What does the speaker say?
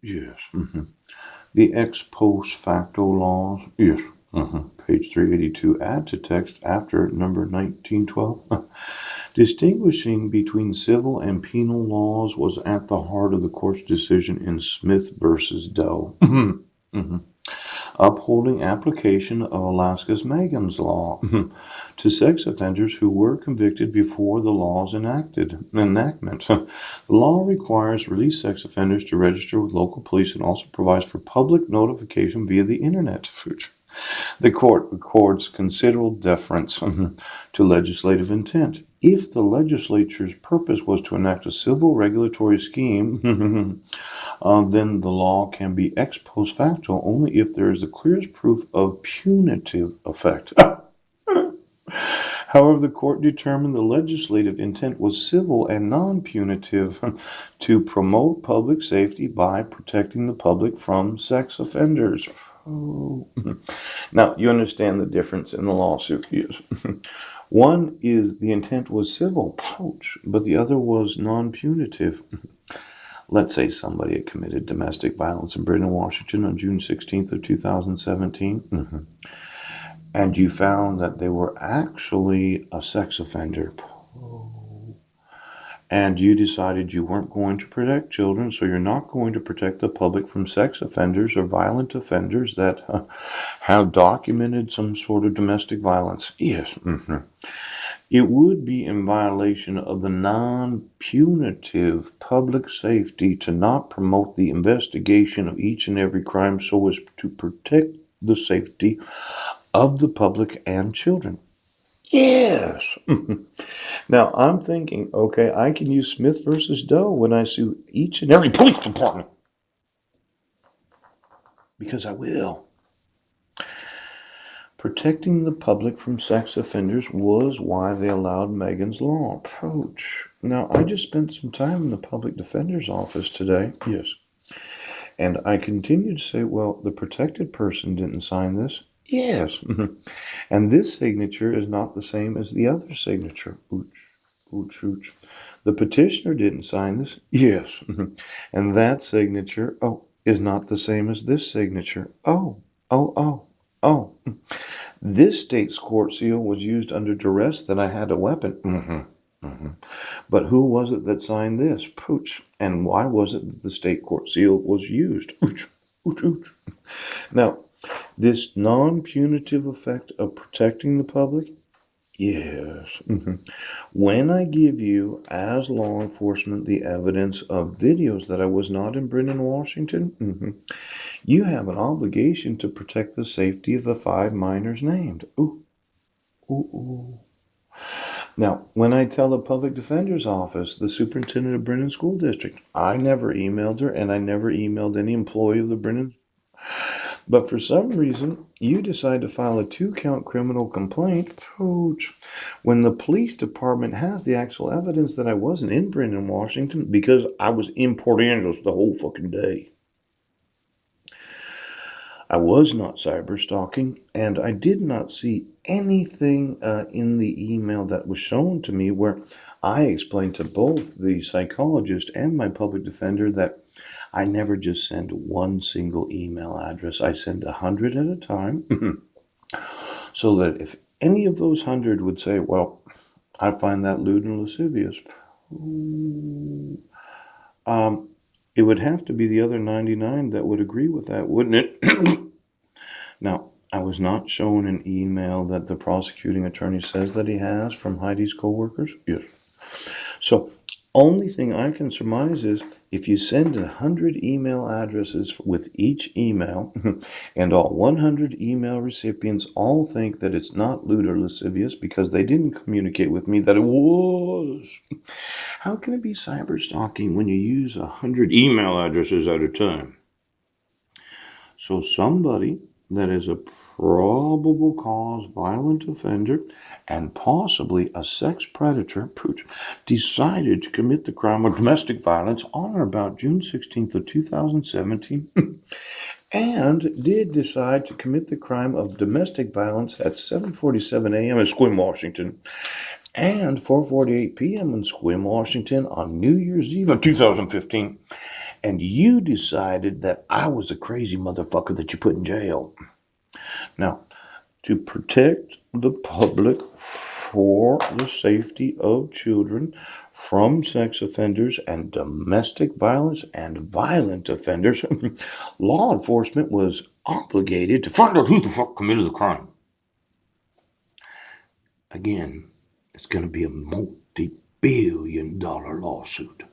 Yes. The ex post facto laws. Yes. Page 382. Add to text after number 1912. Distinguishing between civil and penal laws was at the heart of the court's decision in Smith versus Doe. Upholding application of Alaska's Megan's Law to sex offenders who were convicted before the law's enactment. The law requires released sex offenders to register with local police and also provides for public notification via the internet. The court accords considerable deference to legislative intent. If the legislature's purpose was to enact a civil regulatory scheme, then the law can be ex post facto only if there is the clearest proof of punitive effect. However, the court determined the legislative intent was civil and non-punitive to promote public safety by protecting the public from sex offenders. Oh. Now, you understand the difference in the lawsuit. Yes. One is the intent was civil, ouch, but the other was non-punitive. Let's say somebody had committed domestic violence in Britain, Washington on June 16th of 2017, and you found that they were actually a sex offender. And you decided you weren't going to protect children, so you're not going to protect the public from sex offenders or violent offenders that have documented some sort of domestic violence. Yes. It would be in violation of the non-punitive public safety to not promote the investigation of each and every crime so as to protect the safety of the public and children. Yes. Now I'm thinking, okay, I can use Smith versus Doe when I sue each and every police department because I will. Protecting the public from sex offenders was why they allowed Megan's Law approach. Now, I just spent some time in the public defender's office today. Yes. And I continue to say, well, the protected person didn't sign this. Yes. And this signature is not the same as the other signature. Ooch, ooch, ooch. The petitioner didn't sign this. Yes. And that signature, is not the same as this signature. Oh. This state's court seal was used under duress that I had a weapon. But who was it that signed this? Pooch. And why was it that the state court seal was used? Ooch, ooch, ooch. Now, this non-punitive effect of protecting the public, yes. When I give you, as law enforcement, the evidence of videos that I was not in Brennan, Washington, you have an obligation to protect the safety of the 5 minors named. Ooh. Now, when I tell the public defender's office, the superintendent of Brennan School District, I never emailed her and I never emailed any employee of the Brennan. But for some reason, you decide to file a 2-count criminal complaint, Pooch, when the police department has the actual evidence that I wasn't in Brennan, Washington, because I was in Port Angeles the whole fucking day. I was not cyber stalking, and I did not see anything in the email that was shown to me where I explained to both the psychologist and my public defender that I never just send one single email address. I send 100 at a time so that if any of those 100 would say, well, I find that lewd and lascivious, it would have to be the other 99 that would agree with that, wouldn't it? Now, I was not shown an email that the prosecuting attorney says that he has from Heidi's coworkers. Yes. So, only thing I can surmise is if you send 100 email addresses with each email, and all 100 email recipients all think that it's not lewd or lascivious because they didn't communicate with me that it was. How can it be cyber stalking when you use 100 email addresses at a time? So somebody that is a probable cause violent offender and possibly a sex predator, Pooch, decided to commit the crime of domestic violence on or about June 16th of 2017 and did decide to commit the crime of domestic violence at 7:47 a.m. in Sequim, Washington and 4:48 p.m. in Sequim, Washington on New Year's Eve of 2015 and you decided that I was a crazy motherfucker that you put in jail. Now, to protect the public for the safety of children from sex offenders and domestic violence and violent offenders, law enforcement was obligated to find out who the fuck committed the crime. Again, it's going to be a multi-billion-dollar lawsuit.